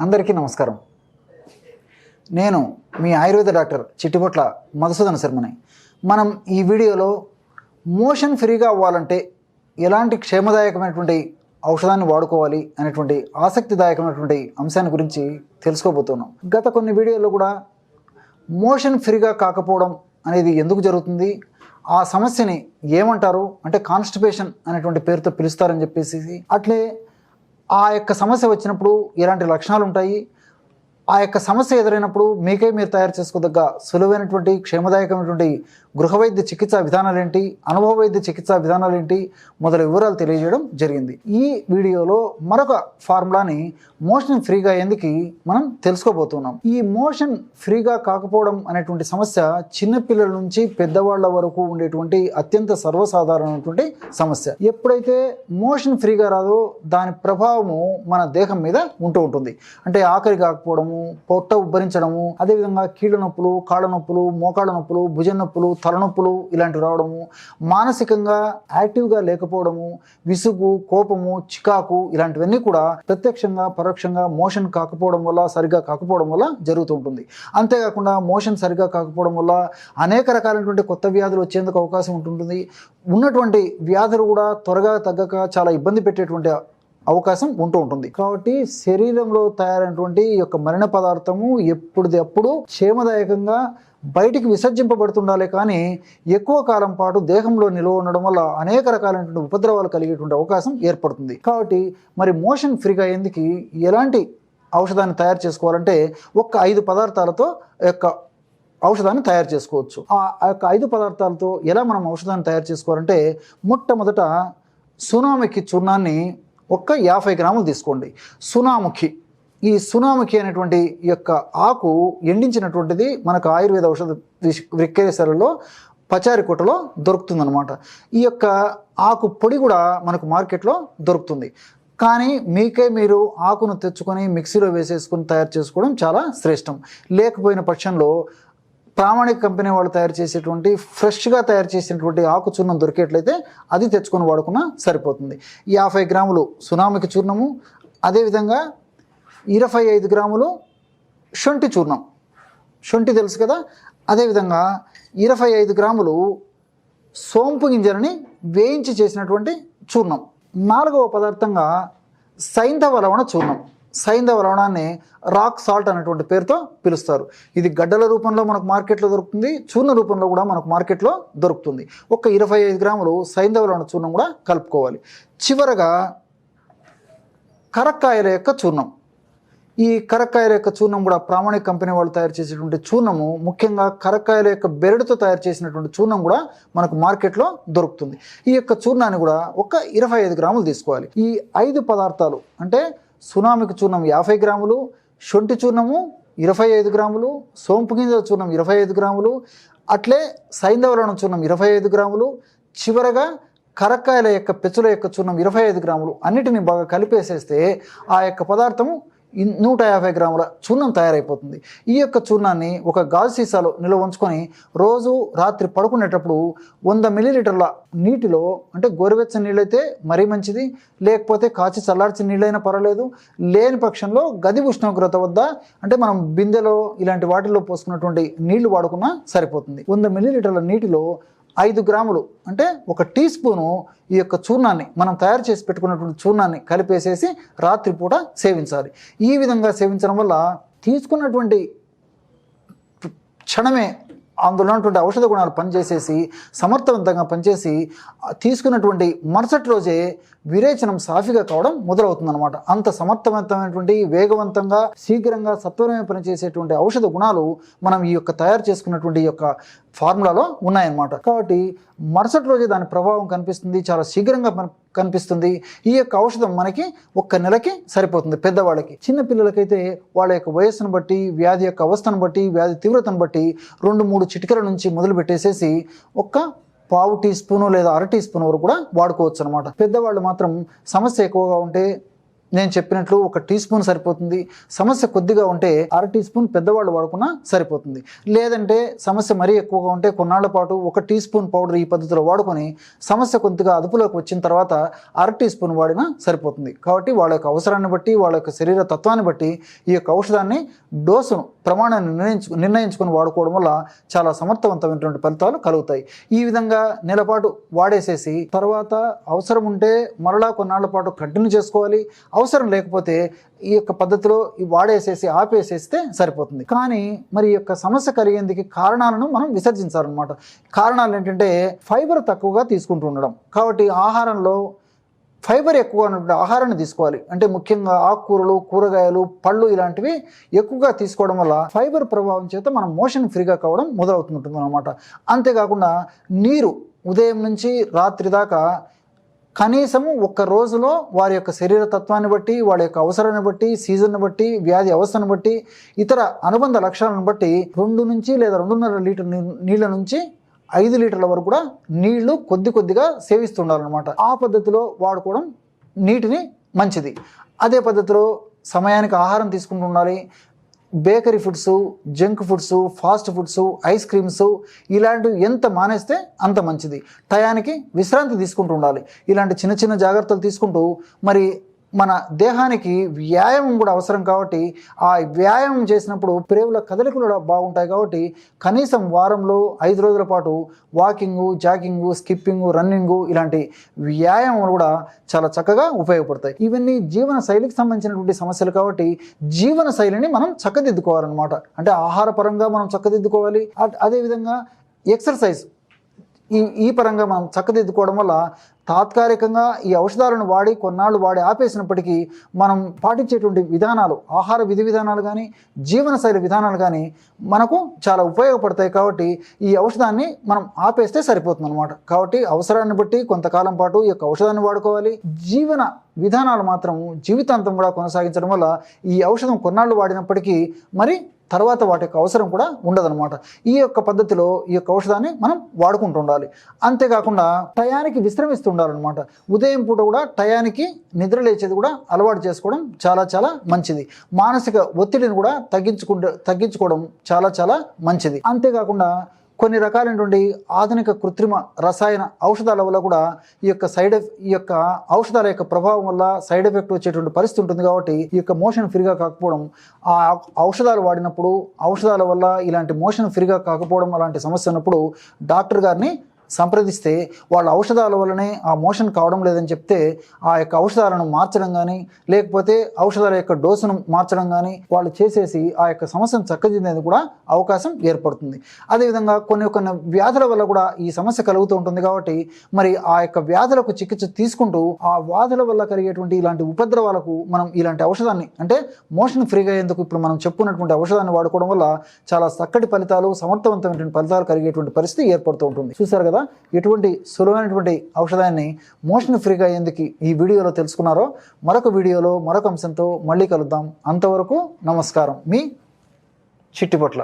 అందరికీ నమస్కారం. నేను మీ ఆయుర్వేద డాక్టర్ చిట్టిపొట్ల మధుసూదన శర్మని. మనం ఈ వీడియోలో మోషన్ ఫ్రీగా అవ్వాలంటే ఎలాంటి క్షేమదాయకమైనటువంటి ఔషధాన్ని వాడుకోవాలి అనేటువంటి ఆసక్తిదాయకమైనటువంటి అంశాన్ని గురించి తెలుసుకోబోతున్నాం. గత కొన్ని వీడియోల్లో కూడా మోషన్ ఫ్రీగా కాకపోవడం అనేది ఎందుకు జరుగుతుంది, ఆ సమస్యని ఏమంటారు అంటే కాన్స్టిపేషన్ అనేటువంటి పేరుతో పిలుస్తారని చెప్పేసి, అట్లే ఆ యొక్క సమస్య వచ్చినప్పుడు ఎలాంటి లక్షణాలు ఉంటాయి, ఆ యొక్క సమస్య ఎదురైనప్పుడు మీకే మీరు తయారు చేసుకోదగ్గ సులువైనటువంటి క్షేమదాయకమైనటువంటి గృహ వైద్య చికిత్సా విధానాలు ఏంటి, అనుభవ వైద్య చికిత్సా విధానాలు ఏంటి మొదలైన వివరాలు తెలియజేయడం జరిగింది. ఈ వీడియోలో మరొక ఫార్ములాని మోషన్ ఫ్రీగా ఎందుకు మనం తెలుసుకోబోతున్నాం. ఈ మోషన్ ఫ్రీగా కాకపోవడం అనేటువంటి సమస్య చిన్నపిల్లల నుంచి పెద్దవాళ్ల వరకు ఉండేటువంటి అత్యంత సర్వసాధారణమైనటువంటి సమస్య. ఎప్పుడైతే మోషన్ ఫ్రీగా రాదో దాని ప్రభావము మన దేహం మీద ఉంటూ ఉంటుంది. అంటే ఆకలి కాకపోవడము, పొట్ట ఉబ్బరించడము, అదేవిధంగా కీళ్ళ నొప్పులు, కాళ్ళ నొప్పులు, మోకాళ్ళ నొప్పులు, భుజం నొప్పులు, తలనొప్పులు ఇలాంటివి రావడము, మానసికంగా యాక్టివ్గా లేకపోవడము, విసుగు, కోపము, చికాకు ఇలాంటివన్నీ కూడా ప్రత్యక్షంగా పరోక్షంగా మోషన్ కాకపోవడం వల్ల, సరిగ్గా కాకపోవడం వల్ల జరుగుతూ ఉంటుంది. అంతేకాకుండా మోషన్ సరిగ్గా కాకపోవడం వల్ల అనేక రకాలైనటువంటి కొత్త వ్యాధులు వచ్చేందుకు అవకాశం ఉంటుంది. ఉన్నటువంటి వ్యాధులు కూడా త్వరగా తగ్గక చాలా ఇబ్బంది పెట్టేటువంటి అవకాశం ఉంటూ ఉంటుంది. కాబట్టి శరీరంలో తయారైనటువంటి ఈ యొక్క మలిన పదార్థము ఎప్పుడప్పుడు క్షేమదాయకంగా బయటికి విసర్జింపబడుతుండాలి, కానీ ఎక్కువ కాలం పాటు దేహంలో నిల్వ ఉండడం వల్ల అనేక రకాలైనటువంటి ఉపద్రవాలు కలిగేటువంటి అవకాశం ఏర్పడుతుంది. కాబట్టి మరి మోషన్ ఫ్రీగా ఎందుకు ఎలాంటి ఔషధాన్ని తయారు చేసుకోవాలంటే ఒక్క 5 పదార్థాలతో యొక్క ఔషధాన్ని తయారు చేసుకోవచ్చు. ఆ యొక్క 5 పదార్థాలతో ఎలా మనం ఔషధాన్ని తయారు చేసుకోవాలంటే, మొట్టమొదట సునాముఖి చూర్ణాన్ని ఒక్క 50 గ్రాములు తీసుకోండి. ఈ సునాముఖి అనేటువంటి యొక్క ఆకు ఎండించినటువంటిది మనకు ఆయుర్వేద ఔషధ విక్రయశాలలో పచారి కొట్టలో దొరుకుతుందన్నమాట. ఈ యొక్క ఆకు పొడి కూడా మనకు మార్కెట్లో దొరుకుతుంది. కానీ మీకే మీరు ఆకును తెచ్చుకొని మిక్సీలో వేసేసుకొని తయారు చేసుకోవడం చాలా శ్రేష్టం. లేకపోయిన పక్షంలో ప్రామాణిక కంపెనీ వాళ్ళు తయారు చేసేటువంటి ఫ్రెష్గా తయారు చేసినటువంటి ఆకు చూర్ణం దొరికేట్లయితే అది తెచ్చుకొని వాడుకున్నా సరిపోతుంది. 50 గ్రాములు సునాముఖి చూర్ణము, అదేవిధంగా 25 గ్రాములు శొంఠి చూర్ణం, శొంఠి తెలుసు కదా, అదేవిధంగా 25 గ్రాములు సోంపు గింజలని వేయించి చేసినటువంటి చూర్ణం. 4వ పదార్థంగా సైంధవ లవణ చూర్ణం. సైంధవ లవణాన్ని రాక్ సాల్ట్ అనేటువంటి పేరుతో పిలుస్తారు. ఇది గడ్డల రూపంలో మనకు మార్కెట్లో దొరుకుతుంది, చూర్ణ రూపంలో కూడా మనకు మార్కెట్లో దొరుకుతుంది. ఒక 25 గ్రాములు సైంధవ లవణ చూర్ణం కూడా కలుపుకోవాలి. చివరగా కరక్కాయల యొక్క చూర్ణం. ఈ కరక్కాయల యొక్క చూర్ణం కూడా ప్రామాణిక కంపెనీ వాళ్ళు తయారు చేసేటువంటి చూర్ణము, ముఖ్యంగా కరక్కాయల యొక్క బెరడుతో తయారు చేసినటువంటి చూర్ణం కూడా మనకు మార్కెట్లో దొరుకుతుంది. ఈ యొక్క చూర్ణాన్ని కూడా ఒక 25 గ్రాములు తీసుకోవాలి. ఈ 5 పదార్థాలు అంటే సునాముఖి చూర్ణం 50 గ్రాములు, శొంఠి చూర్ణము 25 గ్రాములు, సోంపు గింజల చూర్ణం 25 గ్రాములు, అట్లే సైంధవ లవణ చూర్ణం 25 గ్రాములు, చివరగా కరక్కాయల యొక్క పెచ్చుల యొక్క చూర్ణం 25 గ్రాములు అన్నిటిని బాగా కలిపేసేస్తే ఆ యొక్క పదార్థము 150 గ్రాముల చూర్ణం తయారైపోతుంది. ఈ యొక్క చూర్ణాన్ని ఒక గాజు సీసాలో నిల్వ ఉంచుకొని రోజు రాత్రి పడుకునేటప్పుడు 100 మిల్లీలీటర్ల నీటిలో, అంటే గోరువెచ్చని నీళ్ళైతే మరీ మంచిది, లేకపోతే కాచి చల్లార్చిన నీళ్ళైనా పర్వాలేదు, లేని పక్షంలో గది ఉష్ణోగ్రత వద్ద అంటే మనం బిందెలో ఇలాంటి వాటిల్లో పోసుకున్నటువంటి నీళ్లు వాడుకున్నా సరిపోతుంది. 100 మిల్లీలీటర్ల నీటిలో 5 గ్రాములు అంటే 1 టీ స్పూను ఈ యొక్క చూర్ణాన్ని, మనం తయారు చేసి పెట్టుకున్నటువంటి చూర్ణాన్ని కలిపేసేసి రాత్రిపూట సేవించాలి. ఈ విధంగా సేవించడం వల్ల తీసుకున్నటువంటి క్షణమే అందులో ఉన్నటువంటి ఔషధ గుణాలు పనిచేసేసి సమర్థవంతంగా పనిచేసి తీసుకున్నటువంటి మరుసటి రోజే విరేచనం సాఫీగా కావడం మొదలవుతుందన్నమాట. అంత సమర్థవంతమైనటువంటి, వేగవంతంగా, శీఘ్రంగా, సత్వరమే పనిచేసేటువంటి ఔషధ గుణాలు మనం ఈ యొక్క తయారు చేసుకున్నటువంటి ఈ యొక్క ఫార్ములాలో ఉన్నాయన్నమాట. కాబట్టి మరుసటి రోజే దాని ప్రభావం కనిపిస్తుంది, చాలా శీఘ్రంగా కనిపిస్తుంది. ఈ యొక్క ఔషధం మనకి 1 నెలకి సరిపోతుంది. పెద్దవాళ్ళకి, చిన్న పిల్లలకైతే వాళ్ళ యొక్క వయస్సును బట్టి, వ్యాధి యొక్క అవస్థను బట్టి, వ్యాధి తీవ్రతను బట్టి 2-3 చిటికల నుంచి మొదలు పెట్టేసేసి 1 టీ స్పూను లేదా 1/2 టీ స్పూన్ వరకు కూడా వాడుకోవచ్చు అనమాట. పెద్దవాళ్ళు మాత్రం సమస్య ఎక్కువగా ఉంటే నేను చెప్పినట్లు 1 టీ స్పూన్ సరిపోతుంది. సమస్య కొద్దిగా ఉంటే 1/2 టీ స్పూన్ పెద్దవాళ్ళు వాడుకున్నా సరిపోతుంది. లేదంటే సమస్య మరీ ఎక్కువగా ఉంటే కొన్నాళ్ల పాటు 1 టీ స్పూన్ పౌడర్ ఈ పద్ధతిలో వాడుకొని సమస్య కొద్దిగా అదుపులోకి వచ్చిన తర్వాత 1/2 టీ స్పూన్ వాడినా సరిపోతుంది. కాబట్టి వాళ్ళ యొక్క అవసరాన్ని బట్టి, వాళ్ళ యొక్క శరీర తత్వాన్ని బట్టి ఈ యొక్క ఔషధాన్ని డోసును, ప్రమాణాన్ని నిర్ణయించుకొని వాడుకోవడం వల్ల చాలా సమర్థవంతమైనటువంటి ఫలితాలు కలుగుతాయి. ఈ విధంగా నెలపాటు వాడేసేసి తర్వాత అవసరం ఉంటే మరలా కొన్నాళ్ల పాటు కంటిన్యూ చేసుకోవాలి. అవసరం లేకపోతే ఈ యొక్క పద్ధతిలో వాడేసేసి ఆపేసేస్తే సరిపోతుంది. కానీ మరి ఈ యొక్క సమస్య కలిగేందుకు కారణాలను మనం విసర్జించాలన్నమాట. కారణాలు ఏంటంటే ఫైబర్ తక్కువగా తీసుకుంటూ ఉండడం. కాబట్టి ఆహారంలో ఫైబర్ ఎక్కువ ఉన్నటువంటి ఆహారాన్ని తీసుకోవాలి. అంటే ముఖ్యంగా ఆకుకూరలు, కూరగాయలు, పళ్ళు ఇలాంటివి ఎక్కువగా తీసుకోవడం వల్ల ఫైబర్ ప్రభావం చేత మనం మోషన్ ఫ్రీగా కావడం మొదలవుతుంటుంది అన్నమాట. అంతేకాకుండా నీరు ఉదయం నుంచి రాత్రి దాకా కనీసము 1 రోజులో వారి యొక్క శరీర తత్వాన్ని బట్టి, వాళ్ళ యొక్క అవసరాన్ని బట్టి, సీజన్ని బట్టి, వ్యాధి అవస్థను బట్టి, ఇతర అనుబంధ లక్షణాలను బట్టి 2 నుంచి లేదా 2.5 లీటర్ నీళ్ళ నుంచి 5 లీటర్ల వరకు కూడా నీళ్లు కొద్దిగా సేవిస్తుండాలన్నమాట. ఆ పద్ధతిలో వాడుకోవడం నీటిని మంచిది. అదే పద్ధతిలో సమయానికి ఆహారం తీసుకుంటూ ఉండాలి. Bakery foods, junk foods, fast foods, ice creams ఇలాంటివి ఎంత మానేస్తే అంత మంచిది. టయానికి విశ్రాంతి తీసుకుంటూ ఉండాలి. ఇలాంటి చిన్న జాగ్రత్తలు తీసుకుంటూ మరి మన దేహానికి వ్యాయామం కూడా అవసరం. కాబట్టి ఆ వ్యాయామం చేసినప్పుడు ప్రేవుల కదలికలు కూడా బాగుంటాయి. కాబట్టి కనీసం వారంలో 5 రోజుల పాటు వాకింగు, జాగింగు, స్కిప్పింగు, రన్నింగు ఇలాంటి వ్యాయామాలు కూడా చాలా చక్కగా ఉపయోగపడతాయి. ఇవన్నీ జీవన శైలికి సంబంధించినటువంటి సమస్యలు. కాబట్టి జీవన శైలిని మనం చక్కదిద్దుకోవాలన్నమాట. అంటే ఆహార పరంగా మనం చక్కదిద్దుకోవాలి. అదేవిధంగా ఎక్సర్సైజ్ ఈ పరంగా మనం చక్కదిద్దుకోవడం వల్ల తాత్కాలికంగా ఈ ఔషధాలను వాడి కొన్నాళ్ళు వాడి ఆపేసినప్పటికీ మనం పాటించేటువంటి విధానాలు, ఆహార విధి విధానాలు కానీ, జీవనశైలి విధానాలు కానీ మనకు చాలా ఉపయోగపడతాయి. కాబట్టి ఈ ఔషధాన్ని మనం ఆపేస్తే సరిపోతుంది అనమాట. కాబట్టి అవసరాన్ని బట్టి కొంతకాలం పాటు ఈ యొక్క ఔషధాన్ని వాడుకోవాలి. జీవన విధానాలు మాత్రం జీవితాంతం కూడా కొనసాగించడం వల్ల ఈ ఔషధం కొన్నాళ్ళు వాడినప్పటికీ మరి తర్వాత వాటి యొక్క అవసరం కూడా ఉండదన్నమాట. ఈ యొక్క పద్ధతిలో ఈ యొక్క ఔషధాన్ని మనం వాడుకుంటూ ఉండాలి. అంతేకాకుండా టయానికి విశ్రమిస్తూ ఉండాలన్నమాట. ఉదయం పూట కూడా టయానికి నిద్ర లేచేది కూడా అలవాటు చేసుకోవడం చాలా మంచిది. మానసిక ఒత్తిడిని కూడా తగ్గించుకోవడం చాలా మంచిది. అంతేకాకుండా కొన్ని రకాలైనటువంటి ఆధునిక కృత్రిమ రసాయన ఔషధాల వల్ల కూడా ఈ యొక్క ఔషధాల యొక్క ప్రభావం వల్ల సైడ్ ఎఫెక్ట్ వచ్చేటువంటి పరిస్థితి ఉంటుంది. కాబట్టి ఈ యొక్క మోషన్ ఫ్రీగా కాకపోవడం, ఆ ఔషధాలు వాడినప్పుడు ఔషధాల వల్ల ఇలాంటి మోషన్ ఫ్రీగా కాకపోవడం అలాంటి సమస్య ఉన్నప్పుడు డాక్టర్ గారిని సంప్రదిస్తే వాళ్ళ ఔషధాల వల్లనే ఆ మోషన్ కావడం లేదని చెప్తే ఆ యొక్క ఔషధాలను మార్చడం కానీ, లేకపోతే ఔషధాల యొక్క డోసును మార్చడం కానీ వాళ్ళు చేసేసి ఆ యొక్క సమస్యను చక్కదిద్దేందుకు కూడా అవకాశం ఏర్పడుతుంది. అదేవిధంగా కొన్ని వ్యాధుల వల్ల కూడా ఈ సమస్య కలుగుతూ ఉంటుంది. కాబట్టి మరి ఆ యొక్క వ్యాధులకు చికిత్స తీసుకుంటూ ఆ వ్యాధుల వల్ల కలిగేటువంటి ఇలాంటి ఉపద్రవాలకు మనం ఇలాంటి ఔషధాన్ని, అంటే మోషన్ ఫ్రీగా అయ్యేందుకు ఇప్పుడు మనం చెప్పుకున్నటువంటి ఔషధాన్ని వాడుకోవడం వల్ల చాలా చక్కటి ఫలితాలు, సమర్థవంతమైనటువంటి ఫలితాలు కలిగేటువంటి పరిస్థితి ఏర్పడుతూ ఉంటుంది. చూసారు కదా ఎటువంటి సులువైనటువంటి ఔషధాన్ని మోషన్ ఫ్రీగా అయ్యేందుకు ఈ వీడియోలో తెలుసుకున్నారో. మరొక వీడియోలో మరొక అంశంతో మళ్ళీ కలుద్దాం. అంతవరకు నమస్కారం. మీ చిట్టిపొట్ల.